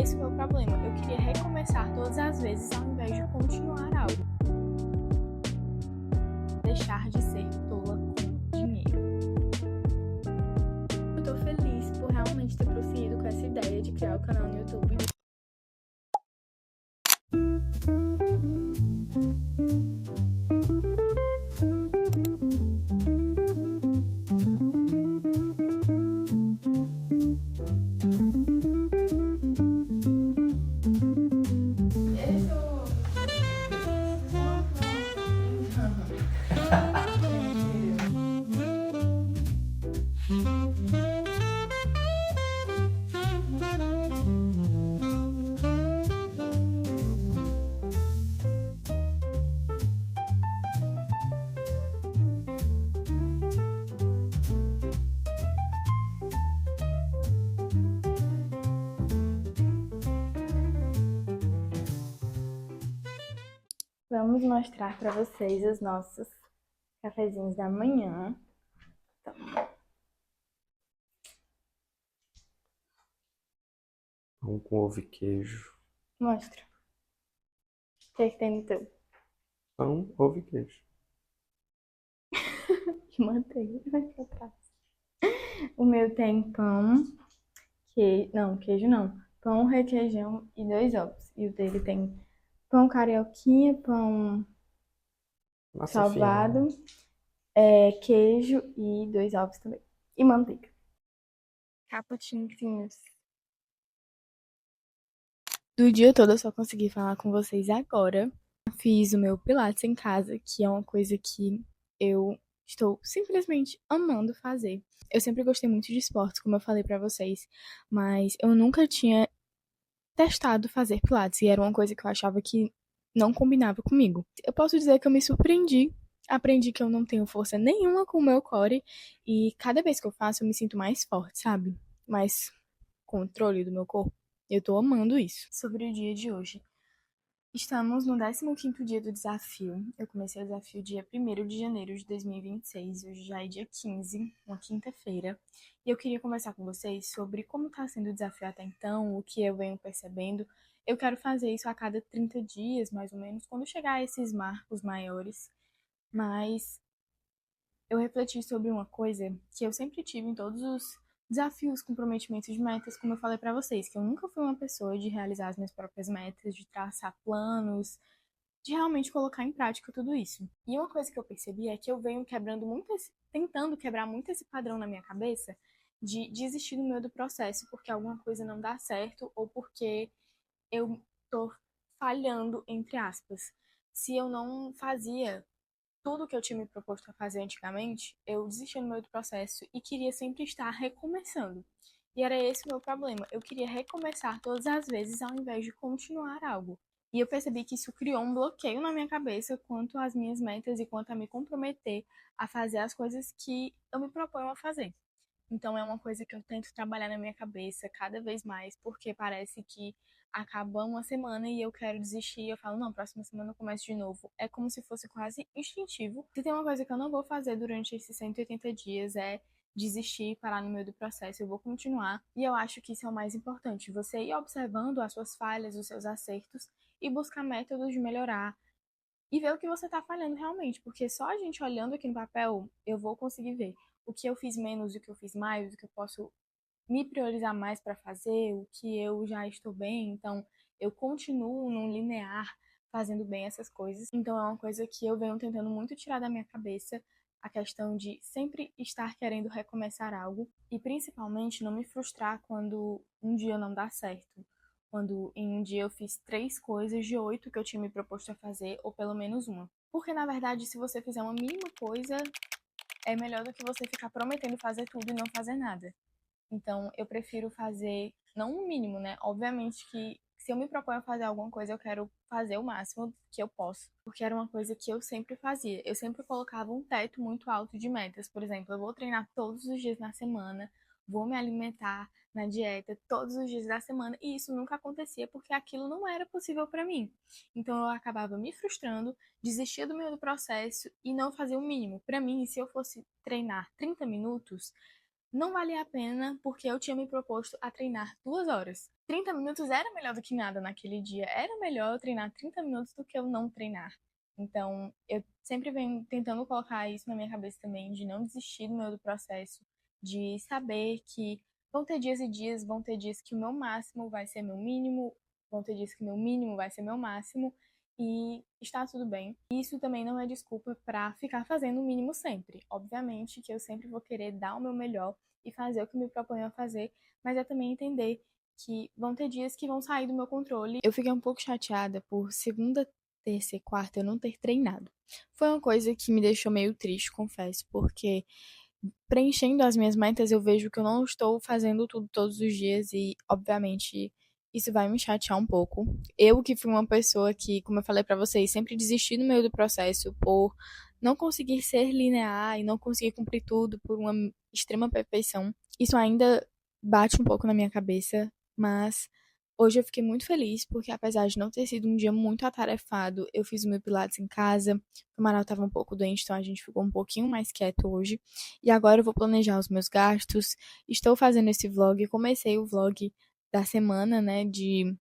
esse o meu problema. Eu queria recomeçar todas as vezes ao invés de continuar algo. Deixar de ser tola com dinheiro. Eu tô feliz por realmente ter prosseguido com essa ideia de criar o canal no YouTube. Vamos mostrar para vocês os nossos cafezinhos da manhã. Então, Pão com ovo e queijo. mostra. O que é que tem no teu? Pão, ovo e queijo. E manteiga, vai pra trás. O meu tem pão, queijo não. Pão, requeijão e 2 ovos. E o dele tem pão carioquinha, pão Massa fina. salvado, queijo e 2 ovos também. E manteiga. Cappuccinhos. Do dia todo eu só consegui falar com vocês agora. Fiz o meu Pilates em casa, que é uma coisa que eu estou simplesmente amando fazer. Eu sempre gostei muito de esportes, como eu falei pra vocês, mas eu nunca tinha testado fazer Pilates e era uma coisa que eu achava que não combinava comigo. Eu posso dizer que eu me surpreendi, aprendi que eu não tenho força nenhuma com o meu core e cada vez que eu faço eu me sinto mais forte, sabe? Mais controle do meu corpo. Eu tô amando isso. Sobre o dia de hoje. Estamos no 15º dia do desafio. Eu comecei o desafio dia 1º de janeiro de 2026. Hoje já é dia 15, uma quinta-feira. E eu queria conversar com vocês sobre como está sendo o desafio até então, o que eu venho percebendo. Eu quero fazer isso a cada 30 dias, mais ou menos, quando chegar a esses marcos maiores. Mas eu refleti sobre uma coisa que eu sempre tive em todos os desafios, comprometimentos de metas, como eu falei pra vocês, que eu nunca fui uma pessoa de realizar as minhas próprias metas, de traçar planos, de realmente colocar em prática tudo isso. E uma coisa que eu percebi é que eu venho tentando quebrar muito esse padrão na minha cabeça de desistir no meio do processo porque alguma coisa não dá certo ou porque eu tô falhando, entre aspas. Se eu não fazia tudo que eu tinha me proposto a fazer antigamente, eu desisti no meio do processo e queria sempre estar recomeçando. E era esse o meu problema. Eu queria recomeçar todas as vezes ao invés de continuar algo. E eu percebi que isso criou um bloqueio na minha cabeça quanto às minhas metas e quanto a me comprometer a fazer as coisas que eu me proponho a fazer. Então é uma coisa que eu tento trabalhar na minha cabeça cada vez mais, porque parece que acaba uma semana e eu quero desistir. Eu falo, não, próxima semana eu começo de novo. É como se fosse quase instintivo. Se tem uma coisa que eu não vou fazer durante esses 180 dias é desistir, parar no meio do processo, eu vou continuar. E eu acho que isso é o mais importante, você ir observando as suas falhas, os seus acertos e buscar métodos de melhorar e ver o que você está falhando realmente, porque só a gente olhando aqui no papel, eu vou conseguir ver o que eu fiz menos, o que eu fiz mais, o que eu posso me priorizar mais para fazer, o que eu já estou bem, então eu continuo num linear fazendo bem essas coisas. Então é uma coisa que eu venho tentando muito tirar da minha cabeça, a questão de sempre estar querendo recomeçar algo e principalmente não me frustrar quando um dia não dá certo. Quando em um dia eu fiz 3 coisas de 8 que eu tinha me proposto a fazer, ou pelo menos uma. Porque na verdade, se você fizer uma mínima coisa, é melhor do que você ficar prometendo fazer tudo e não fazer nada. Então, eu prefiro fazer, não o mínimo, né? Obviamente que se eu me proponho a fazer alguma coisa, eu quero fazer o máximo que eu posso. Porque era uma coisa que eu sempre fazia. Eu sempre colocava um teto muito alto de metas. Por exemplo, eu vou treinar todos os dias na semana, vou me alimentar na dieta todos os dias da semana. E isso nunca acontecia porque aquilo não era possível para mim. Então, eu acabava me frustrando, desistia do meio do processo e não fazia o mínimo. Para mim, se eu fosse treinar 30 minutos, não valia a pena porque eu tinha me proposto a treinar 2 horas. 30 minutos era melhor do que nada naquele dia. Era melhor eu treinar 30 minutos do que eu não treinar. Então, eu sempre venho tentando colocar isso na minha cabeça também, de não desistir do meu processo, de saber que vão ter dias e dias, vão ter dias que o meu máximo vai ser meu mínimo, vão ter dias que meu mínimo vai ser meu máximo, e está tudo bem. Isso também não é desculpa para ficar fazendo o mínimo sempre. Obviamente que eu sempre vou querer dar o meu melhor e fazer o que me proponho a fazer, mas é também entender que vão ter dias que vão sair do meu controle. Eu fiquei um pouco chateada por segunda, terça e quarta eu não ter treinado. Foi uma coisa que me deixou meio triste, confesso, porque preenchendo as minhas metas eu vejo que eu não estou fazendo tudo todos os dias e, obviamente, isso vai me chatear um pouco. Eu que fui uma pessoa que, como eu falei pra vocês, sempre desisti no meio do processo por não conseguir ser linear e não conseguir cumprir tudo por uma extrema perfeição. Isso ainda bate um pouco na minha cabeça, mas hoje eu fiquei muito feliz porque, apesar de não ter sido um dia muito atarefado, eu fiz o meu pilates em casa. O Amaral estava um pouco doente, então a gente ficou um pouquinho mais quieto hoje. E agora eu vou planejar os meus gastos. Estou fazendo esse vlog, comecei o vlog da semana, né, de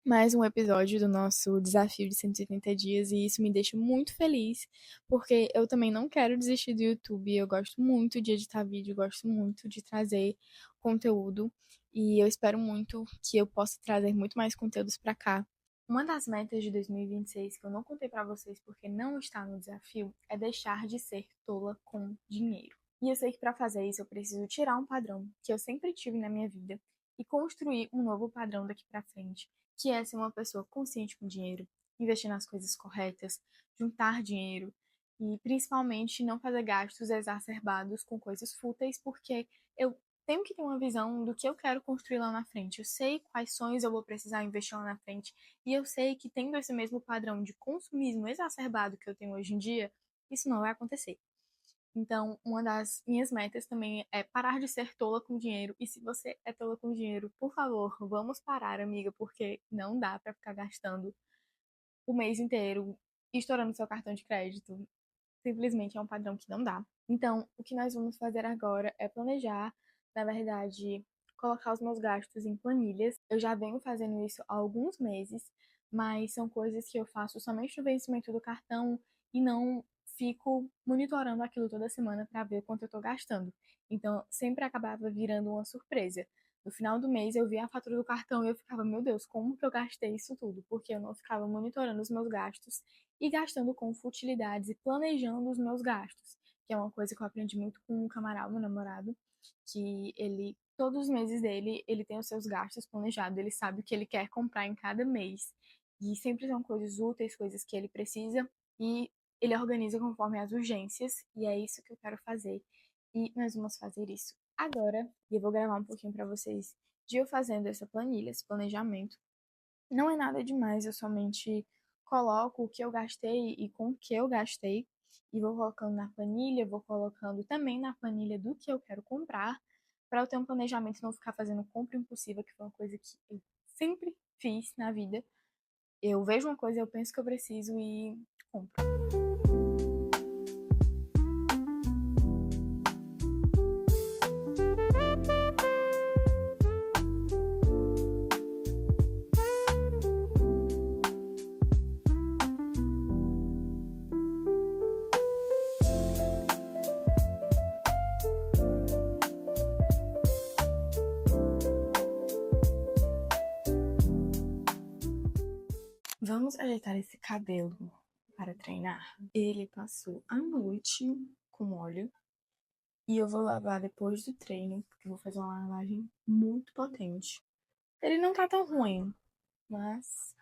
mais um episódio do nosso desafio de 180 dias e isso me deixa muito feliz, porque eu também não quero desistir do YouTube. Eu gosto muito de editar vídeo, gosto muito de trazer conteúdo e eu espero muito que eu possa trazer muito mais conteúdos para cá. Uma das metas de 2026 que eu não contei para vocês porque não está no desafio é deixar de ser tola com dinheiro. E eu sei que para fazer isso eu preciso tirar um padrão que eu sempre tive na minha vida e construir um novo padrão daqui para frente, que é ser uma pessoa consciente com dinheiro, investir nas coisas corretas, juntar dinheiro e principalmente não fazer gastos exacerbados com coisas fúteis, porque eu tenho que ter uma visão do que eu quero construir lá na frente. Eu sei quais sonhos eu vou precisar investir lá na frente e eu sei que tendo esse mesmo padrão de consumismo exacerbado que eu tenho hoje em dia, isso não vai acontecer. Então, uma das minhas metas também é parar de ser tola com dinheiro. E se você é tola com dinheiro, por favor, vamos parar, amiga, porque não dá pra ficar gastando o mês inteiro estourando seu cartão de crédito. Simplesmente é um padrão que não dá. Então, o que nós vamos fazer agora é planejar, na verdade, colocar os meus gastos em planilhas. Eu já venho fazendo isso há alguns meses, mas são coisas que eu faço somente no vencimento do cartão e não fico monitorando aquilo toda semana para ver quanto eu estou gastando. Então, sempre acabava virando uma surpresa. No final do mês, eu via a fatura do cartão e eu ficava, meu Deus, como que eu gastei isso tudo? Porque eu não ficava monitorando os meus gastos e gastando com futilidades e planejando os meus gastos, que é uma coisa que eu aprendi muito com o Camaral, meu namorado, que ele, todos os meses dele, ele tem os seus gastos planejados, ele sabe o que ele quer comprar em cada mês. E sempre são coisas úteis, coisas que ele precisa, e ele organiza conforme as urgências, e é isso que eu quero fazer. E nós vamos fazer isso agora, e eu vou gravar um pouquinho para vocês de eu fazendo essa planilha, esse planejamento. Não é nada demais, eu somente coloco o que eu gastei e com o que eu gastei e vou colocando na planilha, vou colocando também na planilha do que eu quero comprar, para eu ter um planejamento e não ficar fazendo compra impulsiva, que foi uma coisa que eu sempre fiz na vida. Eu vejo uma coisa, eu penso que eu preciso e compro. Vamos ajeitar esse cabelo para treinar. Ele passou a noite com óleo e eu vou lavar depois do treino, porque eu vou fazer uma lavagem muito potente. Ele não tá tão ruim, mas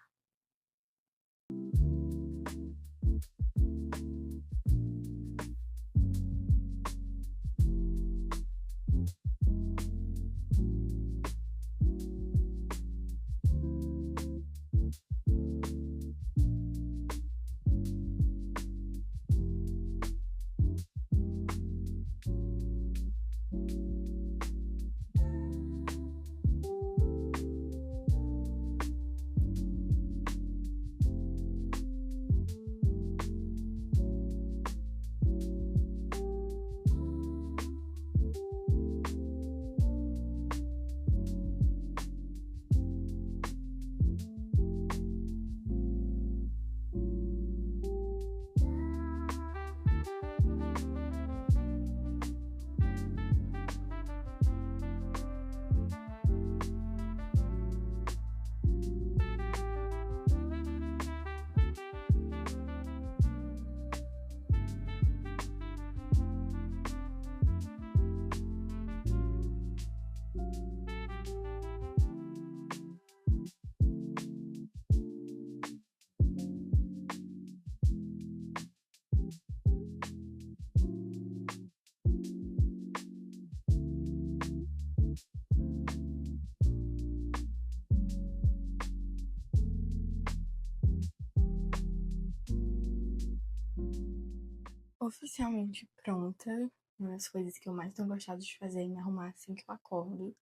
oficialmente pronta. Uma das coisas que eu mais tenho gostado de fazer é me arrumar assim que eu acordo.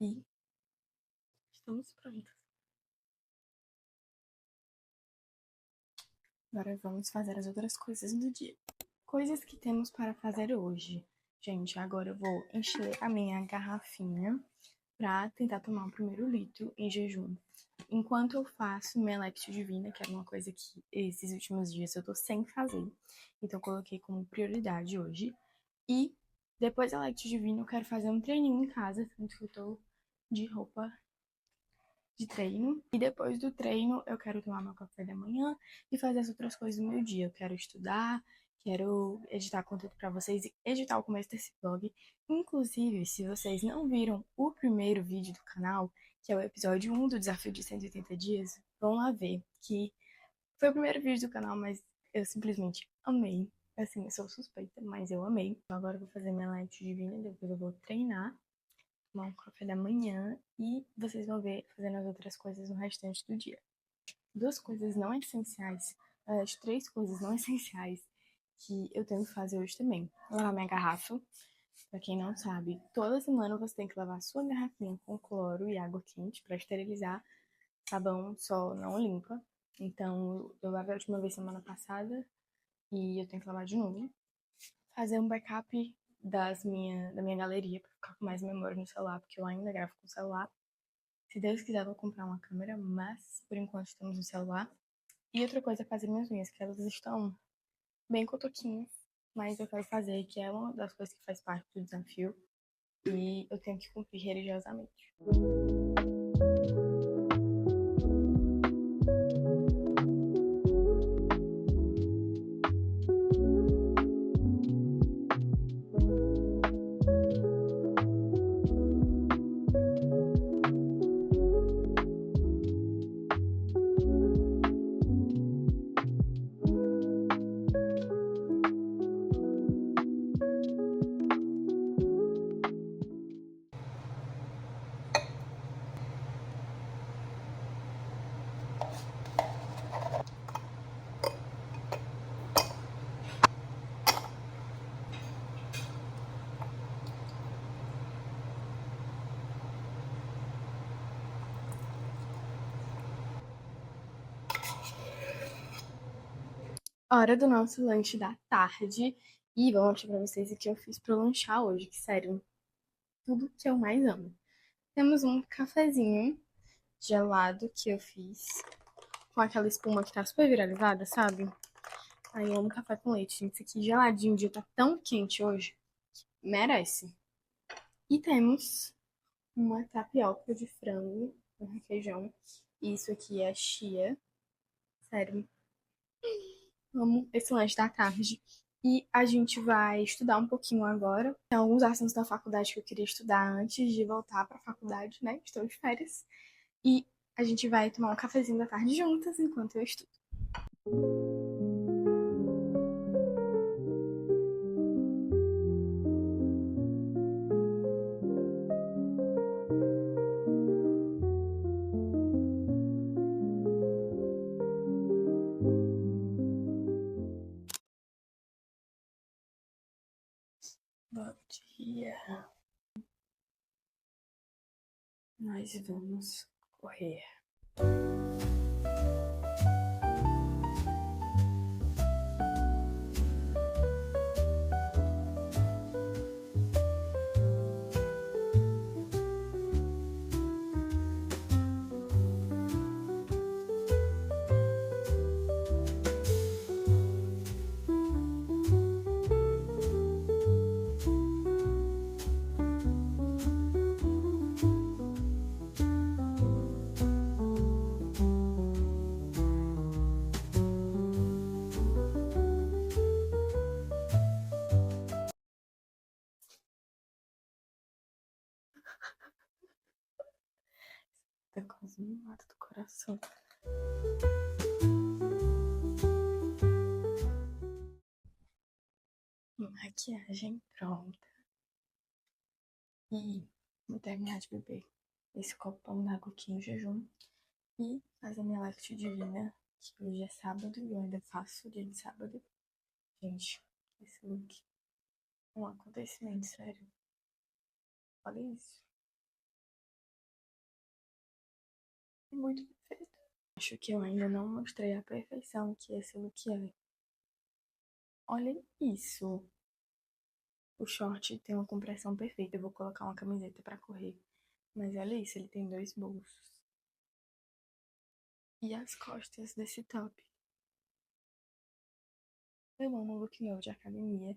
E estamos prontas. Agora vamos fazer as outras coisas do dia. Coisas que temos para fazer hoje. Gente, agora eu vou encher a minha garrafinha para tentar tomar o primeiro litro em jejum. Enquanto eu faço minha Lectio Divina, que era uma coisa que esses últimos dias eu tô sem fazer. Então eu coloquei como prioridade hoje. E depois da Lectio Divina eu quero fazer um treininho em casa, tanto que eu tô de roupa de treino. E depois do treino eu quero tomar meu café da manhã e fazer as outras coisas do meu dia. Eu quero estudar, quero editar conteúdo para vocês e editar o começo desse vlog. Inclusive, se vocês não viram o primeiro vídeo do canal, que é o episódio 1 do Desafio de 180 Dias, vão lá ver, que foi o primeiro vídeo do canal, mas eu simplesmente amei. Assim, eu sou suspeita, mas eu amei. Agora eu vou fazer minha light divina, depois eu vou treinar, tomar um café da manhã e vocês vão ver fazendo as outras coisas no restante do dia. Duas coisas não essenciais, as três coisas não essenciais que eu tenho que fazer hoje também. Lavar minha garrafa. Pra quem não sabe, toda semana você tem que lavar sua garrafinha com cloro e água quente para esterilizar. Sabão só não limpa. Então, eu lavei a última vez semana passada e eu tenho que lavar de novo. Fazer um backup da minha galeria para ficar com mais memória no celular, porque eu ainda gravo com o celular. Se Deus quiser, eu vou comprar uma câmera, mas por enquanto estamos no celular. E outra coisa é fazer minhas unhas, que elas estão bem cotoquinhas, mas eu quero fazer, que é uma das coisas que faz parte do desafio. E eu tenho que cumprir religiosamente. Hora do nosso lanche da tarde. E vou mostrar pra vocês o que eu fiz pra lanchar hoje, que sério, tudo que eu mais amo. Temos um cafezinho gelado que eu fiz com aquela espuma que tá super viralizada, sabe? Aí eu amo café com leite, gente. Isso aqui geladinho, o dia tá tão quente hoje. Merece. E temos uma tapioca de frango com requeijão. Isso aqui é chia. Sério, amo esse lanche da tarde. E a gente vai estudar um pouquinho agora. Tem alguns assuntos da faculdade que eu queria estudar antes de voltar pra faculdade, né? Estou de férias. E a gente vai tomar um cafezinho da tarde juntas enquanto eu estudo. Bom dia. Nós vamos correr. Tá quase me mata do coração. Maquiagem pronta. E vou terminar de beber esse copão d'água aqui em jejum. E fazer minha Lectio Divina, que hoje é sábado e eu ainda faço dia de sábado. Gente, esse look. Um acontecimento, sério. Olha isso. É muito perfeito. Acho que eu ainda não mostrei a perfeição que esse look é. Olha isso. O short tem uma compressão perfeita. Eu vou colocar uma camiseta pra correr. Mas olha isso, ele tem 2 bolsos. E as costas desse top. Eu amo o look meu de academia.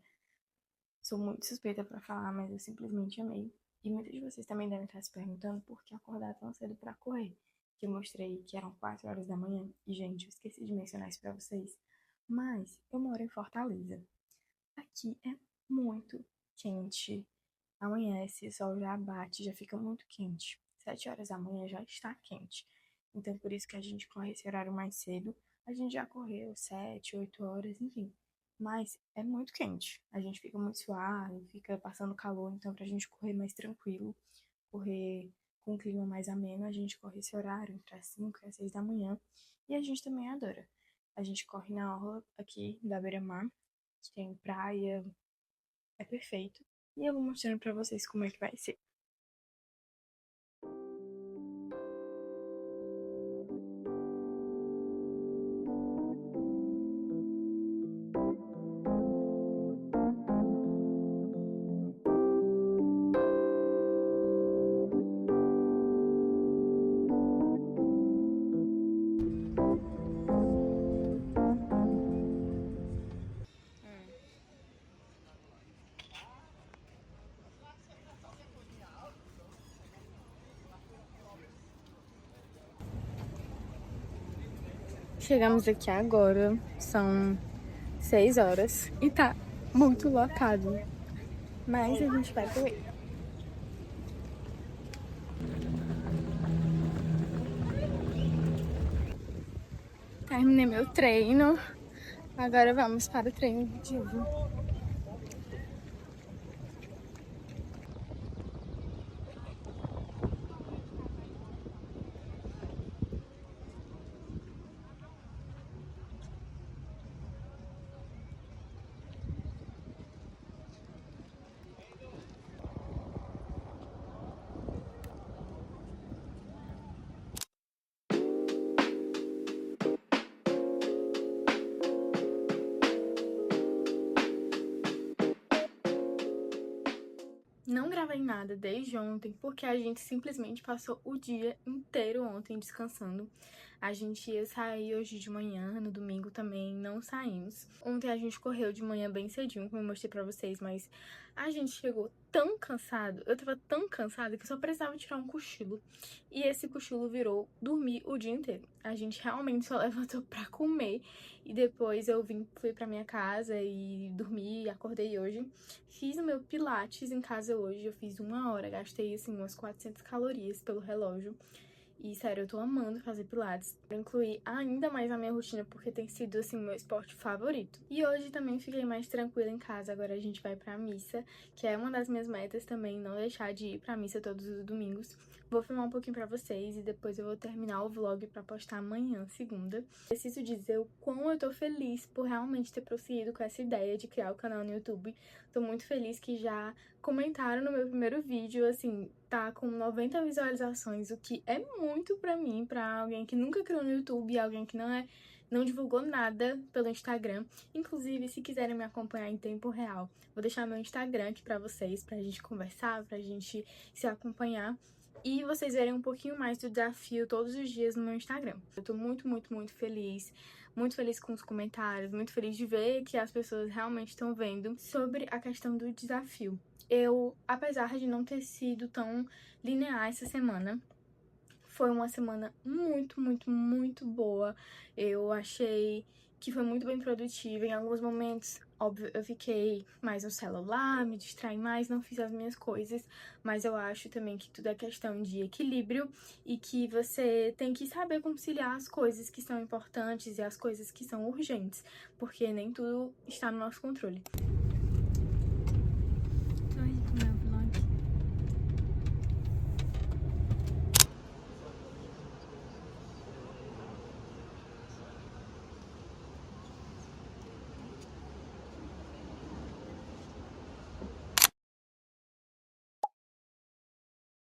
Sou muito suspeita pra falar, mas eu simplesmente amei. E muitos de vocês também devem estar se perguntando por que acordar tão cedo pra correr. Que eu mostrei que eram 4 horas da manhã. E, gente, eu esqueci de mencionar isso pra vocês. Mas eu moro em Fortaleza. Aqui é muito quente. Amanhece, o sol já bate, já fica muito quente. 7 horas da manhã já está quente. Então, por isso que a gente corre esse horário mais cedo. A gente já correu 7, 8 horas, enfim. Mas é muito quente. A gente fica muito suado, fica passando calor. Então, pra gente correr mais tranquilo, correr com um clima mais ameno, a gente corre esse horário entre as 5 e as 6 da manhã. E a gente também adora. A gente corre na orla aqui da Beira-Mar, que tem praia, é perfeito. E eu vou mostrando pra vocês como é que vai ser. Chegamos aqui agora, são 6 horas e tá muito lotado, mas a gente vai correr. Terminei meu treino, agora vamos para o treino de novo. Não gravei nada desde ontem, porque a gente simplesmente passou o dia inteiro ontem descansando. A gente ia sair hoje de manhã, no domingo também não saímos. Ontem a gente correu de manhã bem cedinho, como eu mostrei pra vocês, mas a gente chegou tão cansado, eu tava tão cansada que eu só precisava tirar um cochilo. E esse cochilo virou dormir o dia inteiro. A gente realmente só levantou pra comer e depois eu fui pra minha casa e dormi, acordei hoje. Fiz o meu pilates em casa hoje, eu fiz 1 hora, gastei assim umas 400 calorias pelo relógio. E sério, eu tô amando fazer pilates. Eu incluí ainda mais na minha rotina porque tem sido assim o meu esporte favorito. E hoje também fiquei mais tranquila em casa, agora a gente vai pra missa, que é uma das minhas metas também, não deixar de ir pra missa todos os domingos. Vou filmar um pouquinho pra vocês e depois eu vou terminar o vlog pra postar amanhã, segunda. Preciso dizer o quão eu tô feliz por realmente ter prosseguido com essa ideia de criar o canal no YouTube. Tô muito feliz que já comentaram no meu primeiro vídeo, assim, tá com 90 visualizações, o que é muito pra mim, pra alguém que nunca criou no YouTube, alguém que não divulgou nada pelo Instagram. Inclusive, se quiserem me acompanhar em tempo real, vou deixar meu Instagram aqui pra vocês, pra gente conversar, pra gente se acompanhar. E vocês verem um pouquinho mais do desafio todos os dias no meu Instagram. Eu tô muito, muito, muito feliz com os comentários, muito feliz de ver que as pessoas realmente estão vendo sobre a questão do desafio. Eu, apesar de não ter sido tão linear essa semana, foi uma semana muito, muito, muito boa. Eu achei que foi muito bem produtiva. Em alguns momentos, óbvio, eu fiquei mais no celular, me distraí mais, não fiz as minhas coisas. Mas eu acho também que tudo é questão de equilíbrio e que você tem que saber conciliar as coisas que são importantes e as coisas que são urgentes, porque nem tudo está no nosso controle.